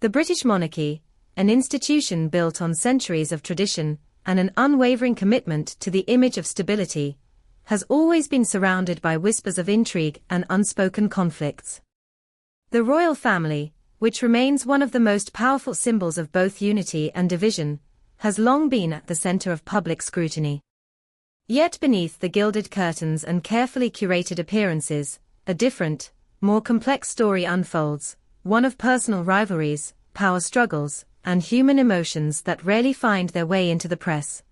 The British monarchy, an institution built on centuries of tradition and an unwavering commitment to the image of stability, has always been surrounded by whispers of intrigue and unspoken conflicts. The royal family, which remains one of the most powerful symbols of both unity and division, has long been at the center of public scrutiny. Yet beneath the gilded curtains and carefully curated appearances, a different, more complex story unfolds, one of personal rivalries, power struggles, and human emotions that rarely find their way into the press.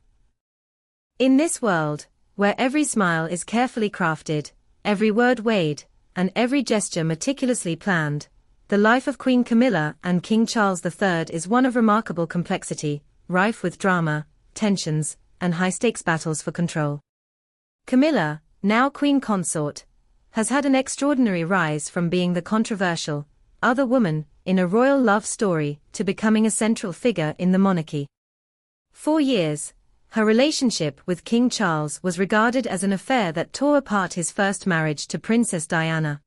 In this world, where every smile is carefully crafted, every word weighed, and every gesture meticulously planned, the life of Queen Camilla and King Charles III is one of remarkable complexity, rife with drama, tensions, and high-stakes battles for control. Camilla, now Queen Consort, has had an extraordinary rise from being the controversial other woman in a royal love story to becoming a central figure in the monarchy. For years, her relationship with King Charles was regarded as an affair that tore apart his first marriage to Princess Diana.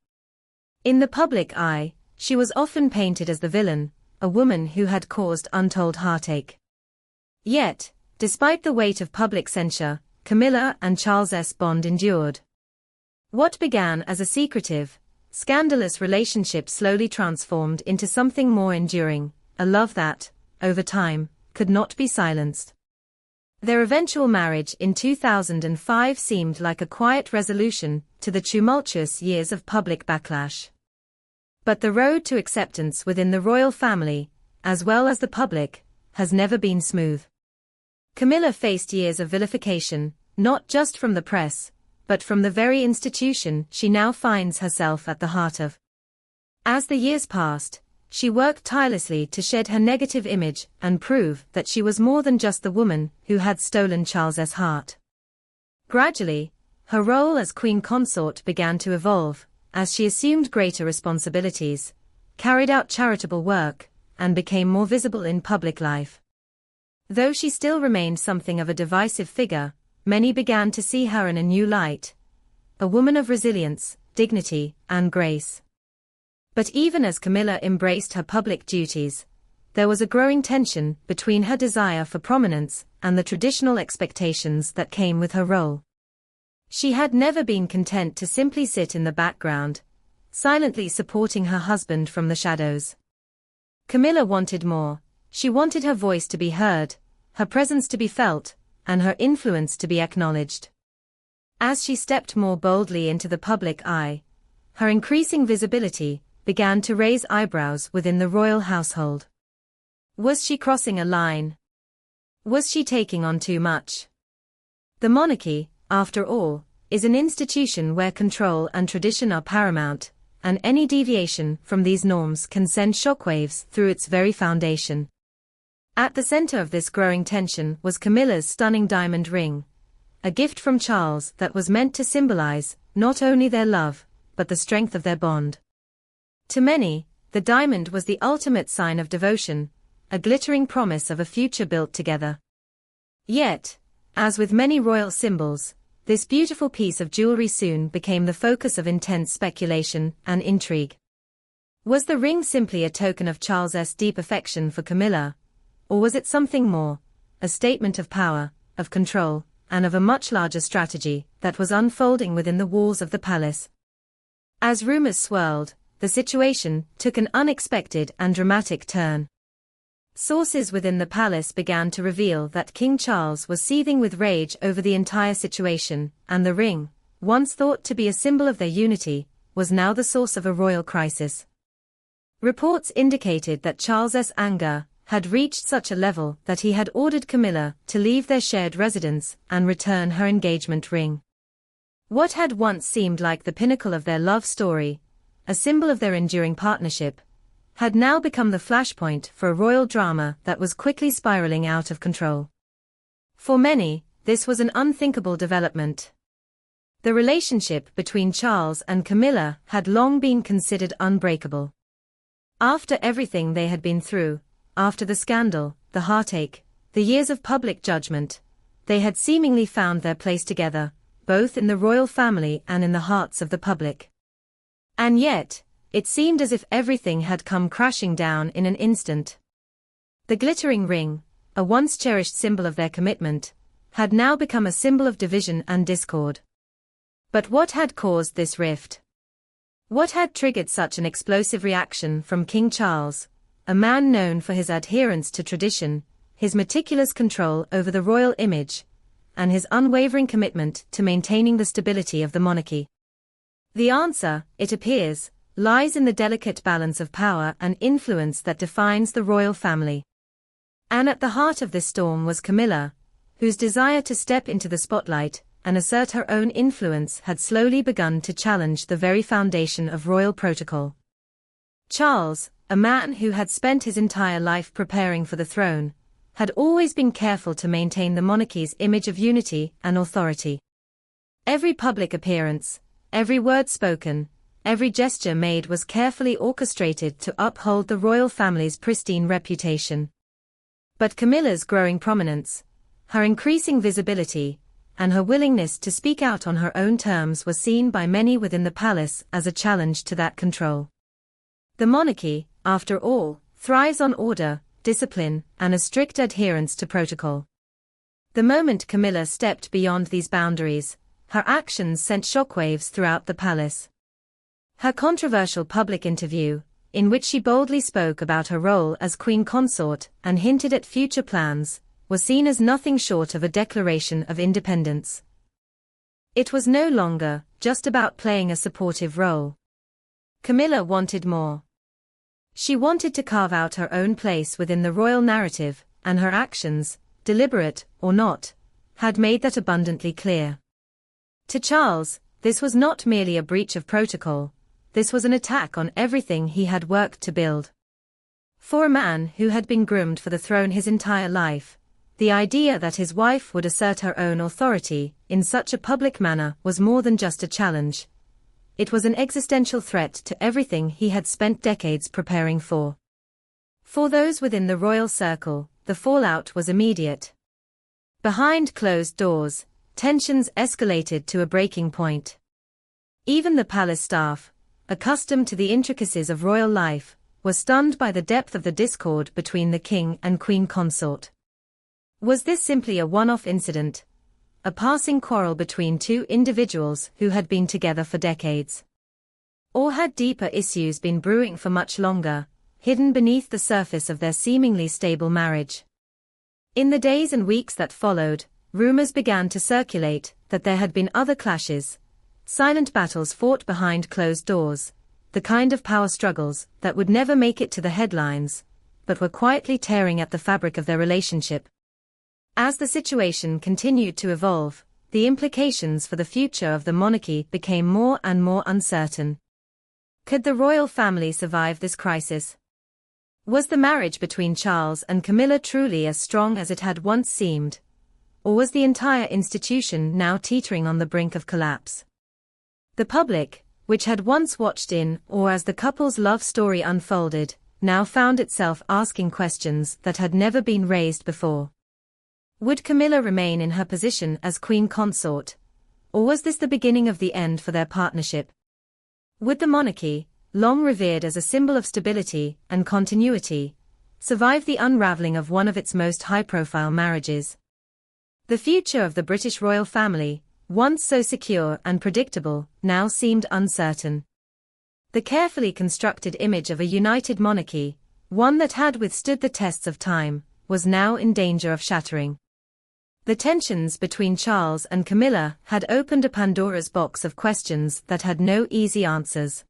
In the public eye, she was often painted as the villain, a woman who had caused untold heartache. Yet, despite the weight of public censure, Camilla and Charles's bond endured. What began as a secretive, scandalous relationship slowly transformed into something more enduring, a love that, over time, could not be silenced. Their eventual marriage in 2005 seemed like a quiet resolution to the tumultuous years of public backlash. But the road to acceptance within the royal family, as well as the public, has never been smooth. Camilla faced years of vilification, not just from the press, but from the very institution she now finds herself at the heart of. As the years passed, she worked tirelessly to shed her negative image and prove that she was more than just the woman who had stolen Charles's heart. Gradually, her role as Queen Consort began to evolve, as she assumed greater responsibilities, carried out charitable work, and became more visible in public life. Though she still remained something of a divisive figure, many began to see her in a new light, a woman of resilience, dignity, and grace. But even as Camilla embraced her public duties, there was a growing tension between her desire for prominence and the traditional expectations that came with her role. She had never been content to simply sit in the background, silently supporting her husband from the shadows. Camilla wanted more. She wanted her voice to be heard, her presence to be felt, and her influence to be acknowledged. As she stepped more boldly into the public eye, her increasing visibility began to raise eyebrows within the royal household. Was she crossing a line? Was she taking on too much? The monarchy, after all, is an institution where control and tradition are paramount, and any deviation from these norms can send shockwaves through its very foundation. At the center of this growing tension was Camilla's stunning diamond ring, a gift from Charles that was meant to symbolize not only their love, but the strength of their bond. To many, the diamond was the ultimate sign of devotion, a glittering promise of a future built together. Yet, as with many royal symbols, this beautiful piece of jewelry soon became the focus of intense speculation and intrigue. Was the ring simply a token of Charles's deep affection for Camilla? Or was it something more, a statement of power, of control, and of a much larger strategy that was unfolding within the walls of the palace? As rumors swirled, the situation took an unexpected and dramatic turn. Sources within the palace began to reveal that King Charles was seething with rage over the entire situation, and the ring, once thought to be a symbol of their unity, was now the source of a royal crisis. Reports indicated that Charles's anger had reached such a level that he had ordered Camilla to leave their shared residence and return her engagement ring. What had once seemed like the pinnacle of their love story, a symbol of their enduring partnership, had now become the flashpoint for a royal drama that was quickly spiraling out of control. For many, this was an unthinkable development. The relationship between Charles and Camilla had long been considered unbreakable. After everything they had been through, after the scandal, the heartache, the years of public judgment, they had seemingly found their place together, both in the royal family and in the hearts of the public. And yet, It seemed as if everything had come crashing down in an instant. The glittering ring, a once cherished symbol of their commitment, had now become a symbol of division and discord. But what had caused this rift? What had triggered such an explosive reaction from King Charles, a man known for his adherence to tradition, his meticulous control over the royal image, and his unwavering commitment to maintaining the stability of the monarchy? The answer, it appears, lies in the delicate balance of power and influence that defines the royal family. And at the heart of this storm was Camilla, whose desire to step into the spotlight and assert her own influence had slowly begun to challenge the very foundation of royal protocol. Charles, a man who had spent his entire life preparing for the throne, had always been careful to maintain the monarchy's image of unity and authority. Every public appearance, every word spoken, every gesture made was carefully orchestrated to uphold the royal family's pristine reputation. But Camilla's growing prominence, her increasing visibility, and her willingness to speak out on her own terms were seen by many within the palace as a challenge to that control. The monarchy, after all, thrives on order, discipline, and a strict adherence to protocol. The moment Camilla stepped beyond these boundaries, her actions sent shockwaves throughout the palace. Her controversial public interview, in which she boldly spoke about her role as queen consort and hinted at future plans, was seen as nothing short of a declaration of independence. It was no longer just about playing a supportive role. Camilla wanted more. She wanted to carve out her own place within the royal narrative, and her actions, deliberate or not, had made that abundantly clear. To Charles, this was not merely a breach of protocol, this was an attack on everything he had worked to build. For a man who had been groomed for the throne his entire life, the idea that his wife would assert her own authority in such a public manner was more than just a challenge. It was an existential threat to everything he had spent decades preparing for. For those within the royal circle, the fallout was immediate. Behind closed doors, tensions escalated to a breaking point. Even the palace staff, accustomed to the intricacies of royal life, were stunned by the depth of the discord between the king and queen consort. Was this simply a one-off incident? A passing quarrel between two individuals who had been together for decades? Or had deeper issues been brewing for much longer, hidden beneath the surface of their seemingly stable marriage? In the days and weeks that followed, rumors began to circulate that there had been other clashes, silent battles fought behind closed doors, the kind of power struggles that would never make it to the headlines, but were quietly tearing at the fabric of their relationship. As the situation continued to evolve, the implications for the future of the monarchy became more and more uncertain. Could the royal family survive this crisis? Was the marriage between Charles and Camilla truly as strong as it had once seemed? Or was the entire institution now teetering on the brink of collapse? The public, which had once watched in awe as the couple's love story unfolded, now found itself asking questions that had never been raised before. Would Camilla remain in her position as queen consort? Or was this the beginning of the end for their partnership? Would the monarchy, long revered as a symbol of stability and continuity, survive the unraveling of one of its most high-profile marriages? The future of the British royal family, once so secure and predictable, now seemed uncertain. The carefully constructed image of a united monarchy, one that had withstood the tests of time, was now in danger of shattering. The tensions between Charles and Camilla had opened a Pandora's box of questions that had no easy answers.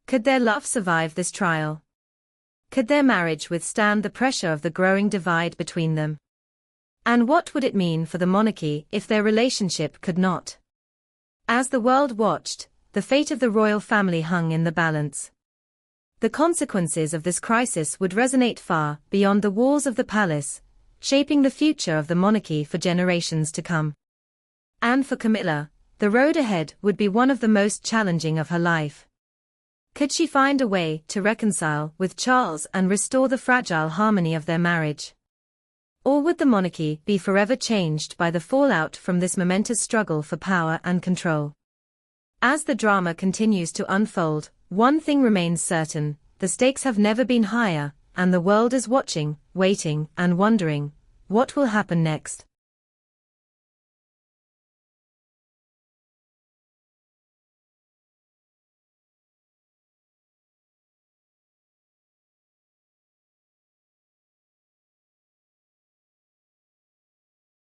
Could their love survive this trial? Could their marriage withstand the pressure of the growing divide between them? And what would it mean for the monarchy if their relationship could not? As the world watched, the fate of the royal family hung in the balance. The consequences of this crisis would resonate far beyond the walls of the palace, shaping the future of the monarchy for generations to come. And for Camilla, the road ahead would be one of the most challenging of her life. Could she find a way to reconcile with Charles and restore the fragile harmony of their marriage? Or would the monarchy be forever changed by the fallout from this momentous struggle for power and control? As the drama continues to unfold, One thing remains certain: the stakes have never been higher, and the world is watching, waiting, and wondering, what will happen next?